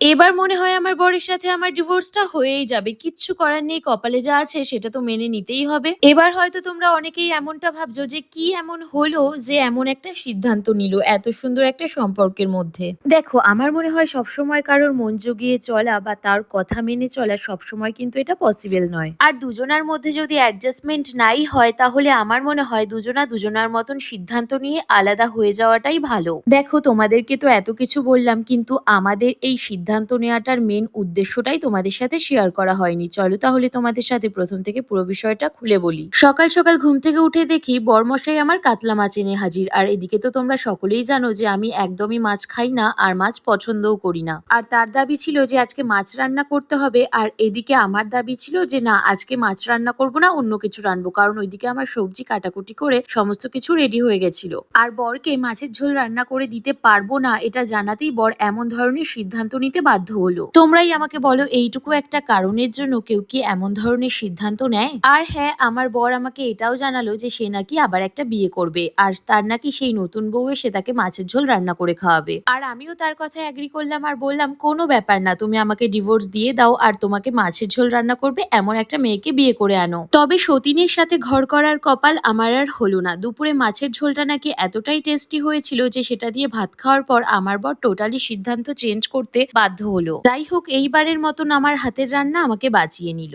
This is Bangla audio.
এবার মনে হয় আমার বরের সাথে আমার ডিভোর্সটা হয়েই যাবে। কিচ্ছু করার নেই, কপালে যা আছে সেটা তো মেনে নিতেই হবে। এবার হয়তো তোমরা অনেকেই এমনটা ভাবছো যে কি এমন হলো যে এমন একটা সিদ্ধান্ত নিল এত সুন্দর একটা সম্পর্কের মধ্যে। দেখো, আমার মনে হয় সবসময় কারোর মন জুগিয়ে চলা বা তার কথা মেনে চলা সবসময় কিন্তু এটা পসিবল নয়। আর দুজনার মধ্যে যদি অ্যাডজাস্টমেন্ট নাই হয় তাহলে আমার মনে হয় দুজনা দুজনার মতন সিদ্ধান্ত নিয়ে আলাদা হয়ে যাওয়াটাই ভালো। দেখো, তোমাদেরকে তো এত কিছু বললাম, কিন্তু আমাদের এই সিদ্ধান্ত নেওয়াটার মেন উদ্দেশ্যটাই তোমাদের সাথে শেয়ার করা হয়নি। চলো তাহলে তোমাদের সাথে প্রথম থেকে পুরো বিষয়টা খুলে বলি। সকাল সকাল ঘুম থেকে উঠে দেখি বরমশাই আমার কাতলা মাছ এনে হাজির। আর এদিকে তো তোমরা সকলেই জানো যে আমি একদমই মাছ খাই না আর মাছ পছন্দও করি না। আর তার দাবি ছিল যে আজকে মাছ রান্না করতে হবে, আর এদিকে আমার দাবি ছিল যে না, আজকে মাছ রান্না করব না, অন্য কিছু রান্নাবো, কারণ ওইদিকে আমার সবজি কাটাকুটি করে সমস্ত কিছু রেডি হয়ে গেছিল। আর বরকে মাছের ঝোল রান্না করে দিতে পারবো না এটা জানাতেই বর এমন ধরনের সিদ্ধান্ত নিতে বাধ্য হলো। তোমরাই আমাকে বলো, এইটুকু একটা কারণের জন্য কেউ কি এমন ধরনের সিদ্ধান্ত নেয়? আর হ্যাঁ, আমার বর আমাকে এটাও জানালো যে সে নাকি আবার একটা বিয়ে করবে, আর তার নাকি সেই নতুন বউ এসে তাকে মাছের ঝোল রান্না করে খাওয়াবে। আর আমিও তার কথায় এগ্রি করলাম আর বললাম কোনো ব্যাপার না, তুমি আমাকে ডিভোর্স দিয়ে দাও আর তোমাকে মাছের ঝোল রান্না করবে এমন একটা মেয়েকে বিয়ে করে আনো। তবে সতীনের সাথে ঘর করার কপাল আমার আর হলো না। দুপুরে মাছের ঝোলটা নাকি এতটাই টেস্টি হয়েছিল যে সেটা দিয়ে ভাত খাওয়ার পর আমার বর টোটালি সিদ্ধান্ত চেঞ্জ করতে বাধ্য হলো। যাই হোক, এইবারের মতন আমার হাতের রান্না আমাকে বাঁচিয়ে নিল।